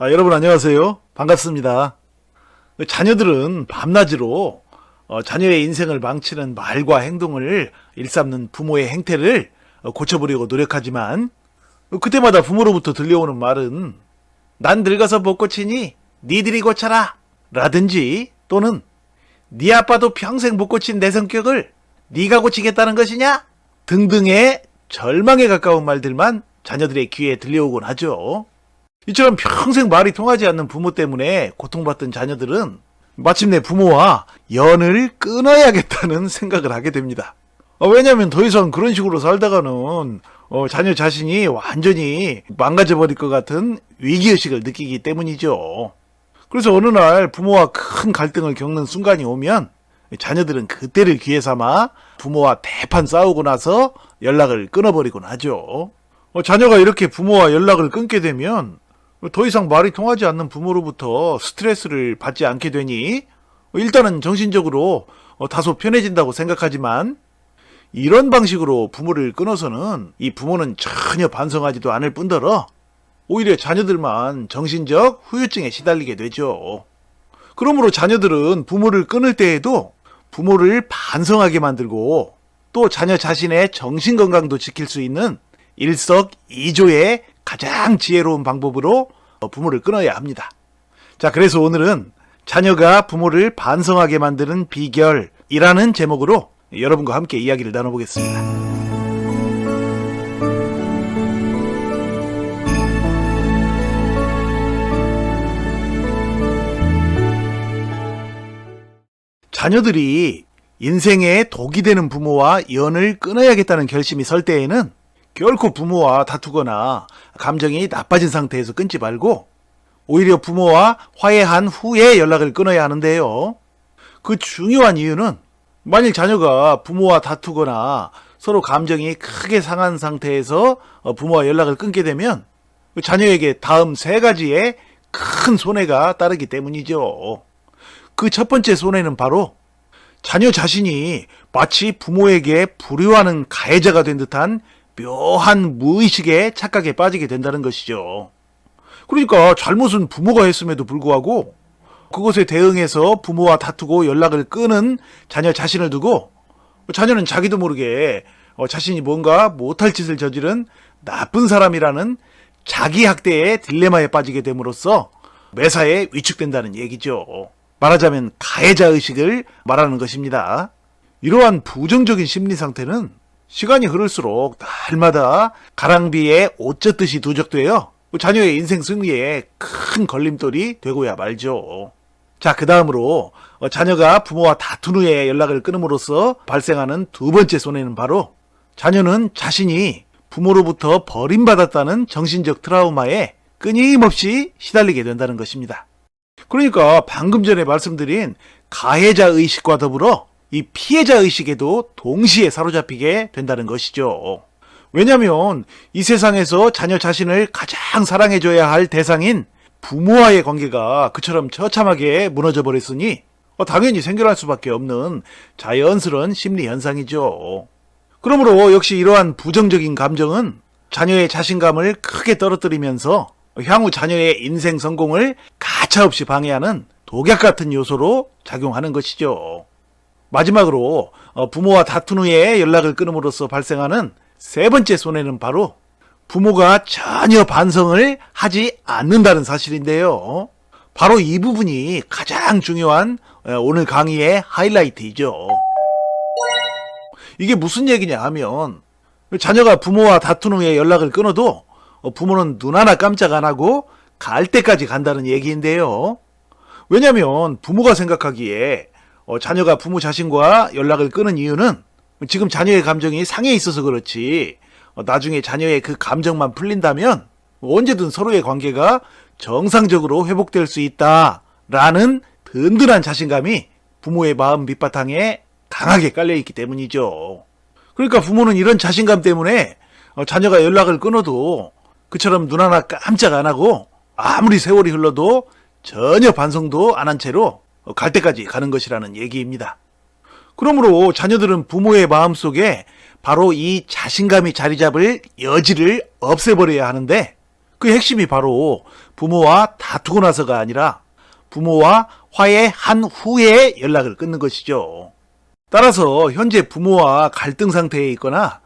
여러분 안녕하세요. 반갑습니다. 자녀들은 밤낮으로 자녀의 인생을 망치는 말과 행동을 일삼는 부모의 행태를 고쳐보려고 노력하지만 그때마다 부모로부터 들려오는 말은 난 늙어서 못 고치니 니들이 고쳐라 라든지 또는 네 아빠도 평생 못 고친 내 성격을 네가 고치겠다는 것이냐 등등의 절망에 가까운 말들만 자녀들의 귀에 들려오곤 하죠. 이처럼 평생 말이 통하지 않는 부모 때문에 고통받던 자녀들은 마침내 부모와 연을 끊어야겠다는 생각을 하게 됩니다. 왜냐하면 더 이상 그런 식으로 살다가는 자녀 자신이 완전히 망가져버릴 것 같은 위기의식을 느끼기 때문이죠. 그래서 어느 날 부모와 큰 갈등을 겪는 순간이 오면 자녀들은 그때를 기회 삼아 부모와 대판 싸우고 나서 연락을 끊어버리곤 하죠. 자녀가 이렇게 부모와 연락을 끊게 되면 더 이상 말이 통하지 않는 부모로부터 스트레스를 받지 않게 되니 일단은 정신적으로 다소 편해진다고 생각하지만 이런 방식으로 부모를 끊어서는 이 부모는 전혀 반성하지도 않을 뿐더러 오히려 자녀들만 정신적 후유증에 시달리게 되죠. 그러므로 자녀들은 부모를 끊을 때에도 부모를 반성하게 만들고 또 자녀 자신의 정신건강도 지킬 수 있는 일석이조의 가장 지혜로운 방법으로 부모를 끊어야 합니다. 자, 그래서 오늘은 자녀가 부모를 반성하게 만드는 비결이라는 제목으로 여러분과 함께 이야기를 나눠보겠습니다. 자녀들이 인생에 독이 되는 부모와 연을 끊어야겠다는 결심이 설 때에는 결코 부모와 다투거나 감정이 나빠진 상태에서 끊지 말고 오히려 부모와 화해한 후에 연락을 끊어야 하는데요. 그 중요한 이유는 만일 자녀가 부모와 다투거나 서로 감정이 크게 상한 상태에서 부모와 연락을 끊게 되면 자녀에게 다음 세 가지의 큰 손해가 따르기 때문이죠. 그 첫 번째 손해는 바로 자녀 자신이 마치 부모에게 불효하는 가해자가 된 듯한 묘한 무의식의 착각에 빠지게 된다는 것이죠. 그러니까 잘못은 부모가 했음에도 불구하고 그것에 대응해서 부모와 다투고 연락을 끊은 자녀 자신을 두고 자녀는 자기도 모르게 자신이 뭔가 못할 짓을 저지른 나쁜 사람이라는 자기 학대의 딜레마에 빠지게 됨으로써 매사에 위축된다는 얘기죠. 말하자면 가해자의식을 말하는 것입니다. 이러한 부정적인 심리 상태는 시간이 흐를수록 날마다 가랑비에 옷 젖듯이 누적되어 자녀의 인생 승리에 큰 걸림돌이 되고야 말죠. 자, 그 다음으로 자녀가 부모와 다툰 후에 연락을 끊음으로써 발생하는 두 번째 손해는 바로 자녀는 자신이 부모로부터 버림받았다는 정신적 트라우마에 끊임없이 시달리게 된다는 것입니다. 그러니까 방금 전에 말씀드린 가해자 의식과 더불어 이 피해자 의식에도 동시에 사로잡히게 된다는 것이죠. 왜냐하면 이 세상에서 자녀 자신을 가장 사랑해줘야 할 대상인 부모와의 관계가 그처럼 처참하게 무너져 버렸으니 당연히 생겨날 수밖에 없는 자연스러운 심리 현상이죠. 그러므로 역시 이러한 부정적인 감정은 자녀의 자신감을 크게 떨어뜨리면서 향후 자녀의 인생 성공을 가차없이 방해하는 독약 같은 요소로 작용하는 것이죠. 마지막으로 부모와 다툰 후에 연락을 끊음으로써 발생하는 세 번째 손해는 바로 부모가 전혀 반성을 하지 않는다는 사실인데요. 바로 이 부분이 가장 중요한 오늘 강의의 하이라이트이죠. 이게 무슨 얘기냐 하면 자녀가 부모와 다툰 후에 연락을 끊어도 부모는 눈 하나 깜짝 안 하고 갈 때까지 간다는 얘기인데요. 왜냐하면 부모가 생각하기에 자녀가 부모 자신과 연락을 끊은 이유는 지금 자녀의 감정이 상해 있어서 그렇지 나중에 자녀의 그 감정만 풀린다면 언제든 서로의 관계가 정상적으로 회복될 수 있다라는 든든한 자신감이 부모의 마음 밑바탕에 강하게 깔려있기 때문이죠. 그러니까 부모는 이런 자신감 때문에 자녀가 연락을 끊어도 그처럼 눈 하나 깜짝 안 하고 아무리 세월이 흘러도 전혀 반성도 안 한 채로 갈 때까지 가는 것이라는 얘기입니다. 그러므로 자녀들은 부모의 마음속에 바로 이 자신감이 자리 잡을 여지를 없애버려야 하는데 그 핵심이 바로 부모와 다투고 나서가 아니라 부모와 화해한 후에 연락을 끊는 것이죠. 따라서 현재 부모와 갈등 상태에 있거나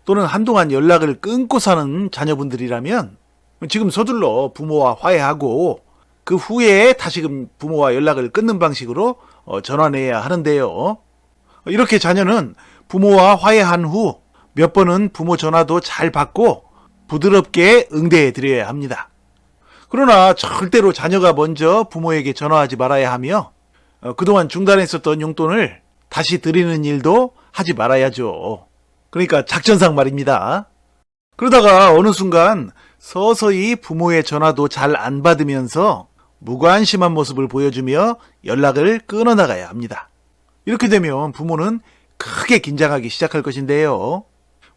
또는 한동안 연락을 끊고 사는 자녀분들이라면 지금 서둘러 부모와 화해하고 그 후에 다시금 부모와 연락을 끊는 방식으로 전환해야 하는데요. 이렇게 자녀는 부모와 화해한 후 몇 번은 부모 전화도 잘 받고 부드럽게 응대해 드려야 합니다. 그러나 절대로 자녀가 먼저 부모에게 전화하지 말아야 하며 그동안 중단했었던 용돈을 다시 드리는 일도 하지 말아야죠. 그러니까 작전상 말입니다. 그러다가 어느 순간 서서히 부모의 전화도 잘 안 받으면서 무관심한 모습을 보여주며 연락을 끊어나가야 합니다. 이렇게 되면 부모는 크게 긴장하기 시작할 것인데요.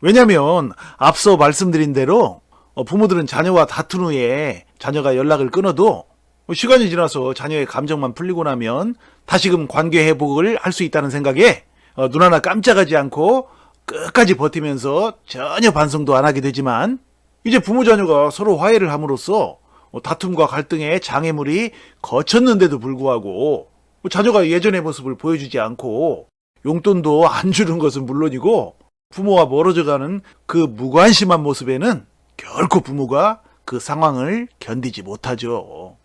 왜냐하면 앞서 말씀드린 대로 부모들은 자녀와 다툰 후에 자녀가 연락을 끊어도 시간이 지나서 자녀의 감정만 풀리고 나면 다시금 관계 회복을 할 수 있다는 생각에 눈 하나 깜짝하지 않고 끝까지 버티면서 전혀 반성도 안 하게 되지만 이제 부모 자녀가 서로 화해를 함으로써 다툼과 갈등의 장애물이 거쳤는데도 불구하고 자녀가 예전의 모습을 보여주지 않고 용돈도 안 주는 것은 물론이고 부모와 멀어져가는 그 무관심한 모습에는 결코 부모가 그 상황을 견디지 못하죠.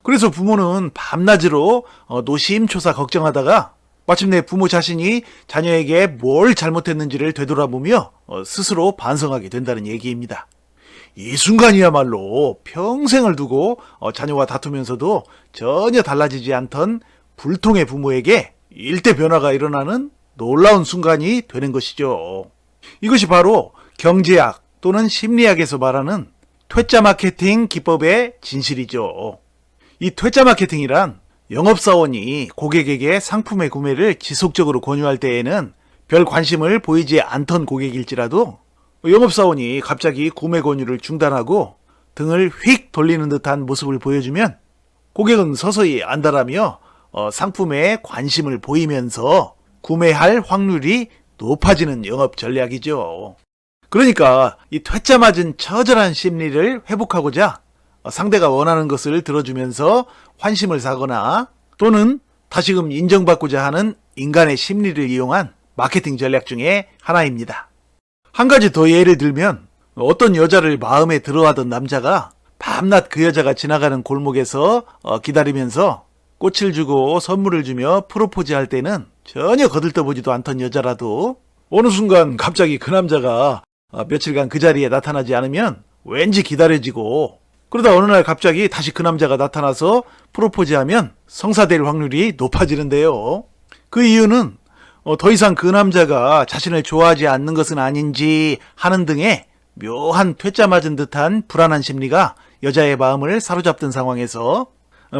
그래서 부모는 밤낮으로 노심초사 걱정하다가 마침내 부모 자신이 자녀에게 뭘 잘못했는지를 되돌아보며 스스로 반성하게 된다는 얘기입니다. 이 순간이야말로 평생을 두고 자녀와 다투면서도 전혀 달라지지 않던 불통의 부모에게 일대 변화가 일어나는 놀라운 순간이 되는 것이죠. 이것이 바로 경제학 또는 심리학에서 말하는 퇴짜 마케팅 기법의 진실이죠. 이 퇴짜 마케팅이란 영업사원이 고객에게 상품의 구매를 지속적으로 권유할 때에는 별 관심을 보이지 않던 고객일지라도 영업사원이 갑자기 구매 권유를 중단하고 등을 휙 돌리는 듯한 모습을 보여주면 고객은 서서히 안달하며 상품에 관심을 보이면서 구매할 확률이 높아지는 영업 전략이죠. 그러니까 이 퇴짜 맞은 처절한 심리를 회복하고자 상대가 원하는 것을 들어주면서 환심을 사거나 또는 다시금 인정받고자 하는 인간의 심리를 이용한 마케팅 전략 중에 하나입니다. 한 가지 더 예를 들면 어떤 여자를 마음에 들어하던 남자가 밤낮 그 여자가 지나가는 골목에서 기다리면서 꽃을 주고 선물을 주며 프로포즈할 때는 전혀 거들떠보지도 않던 여자라도 어느 순간 갑자기 그 남자가 며칠간 그 자리에 나타나지 않으면 왠지 기다려지고 그러다 어느 날 갑자기 다시 그 남자가 나타나서 프로포즈하면 성사될 확률이 높아지는데요. 그 이유는 더 이상 그 남자가 자신을 좋아하지 않는 것은 아닌지 하는 등의 묘한 퇴짜 맞은 듯한 불안한 심리가 여자의 마음을 사로잡던 상황에서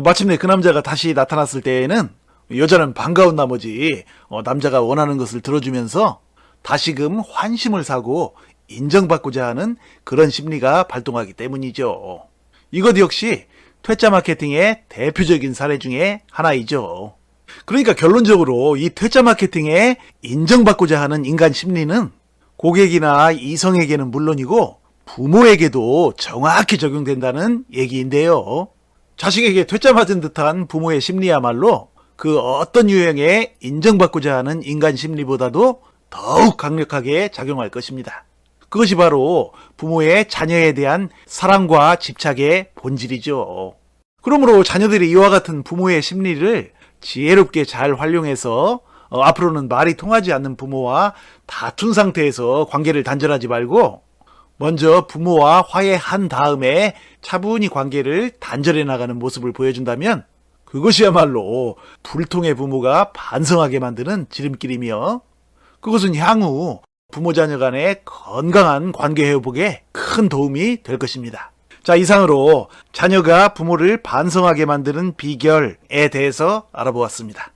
마침내 그 남자가 다시 나타났을 때에는 여자는 반가운 나머지 남자가 원하는 것을 들어주면서 다시금 환심을 사고 인정받고자 하는 그런 심리가 발동하기 때문이죠. 이것 역시 퇴짜 마케팅의 대표적인 사례 중에 하나이죠. 그러니까 결론적으로 이 퇴짜 마케팅에 인정받고자 하는 인간 심리는 고객이나 이성에게는 물론이고 부모에게도 정확히 적용된다는 얘기인데요. 자식에게 퇴짜 맞은 듯한 부모의 심리야말로 그 어떤 유형의 인정받고자 하는 인간 심리보다도 더욱 강력하게 작용할 것입니다. 그것이 바로 부모의 자녀에 대한 사랑과 집착의 본질이죠. 그러므로 자녀들이 이와 같은 부모의 심리를 지혜롭게 잘 활용해서 앞으로는 말이 통하지 않는 부모와 다툰 상태에서 관계를 단절하지 말고 먼저 부모와 화해한 다음에 차분히 관계를 단절해 나가는 모습을 보여준다면 그것이야말로 불통의 부모가 반성하게 만드는 지름길이며 그것은 향후 부모 자녀 간의 건강한 관계 회복에 큰 도움이 될 것입니다. 자, 이상으로 자녀가 부모를 반성하게 만드는 비결에 대해서 알아보았습니다.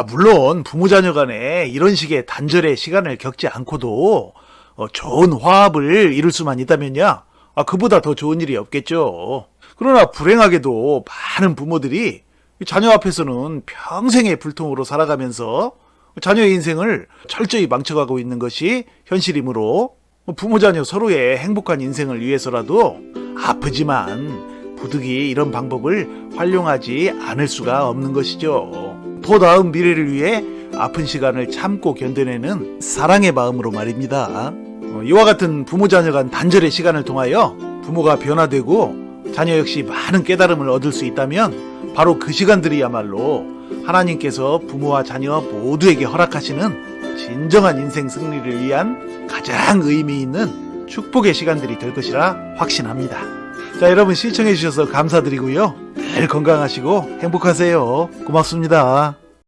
물론 부모 자녀 간에 이런 식의 단절의 시간을 겪지 않고도 좋은 화합을 이룰 수만 있다면야 그보다 더 좋은 일이 없겠죠. 그러나 불행하게도 많은 부모들이 자녀 앞에서는 평생의 불통으로 살아가면서 자녀의 인생을 철저히 망쳐가고 있는 것이 현실이므로 부모 자녀 서로의 행복한 인생을 위해서라도 아프지만 부득이 이런 방법을 활용하지 않을 수가 없는 것이죠. 더 나은 미래를 위해 아픈 시간을 참고 견뎌내는 사랑의 마음으로 말입니다. 이와 같은 부모 자녀 간 단절의 시간을 통하여 부모가 변화되고 자녀 역시 많은 깨달음을 얻을 수 있다면 바로 그 시간들이야말로 하나님께서 부모와 자녀 모두에게 허락하시는 진정한 인생 승리를 위한 가장 의미 있는 축복의 시간들이 될 것이라 확신합니다. 자, 여러분 시청해 주셔서 감사드리고요. 늘 건강하시고 행복하세요. 고맙습니다.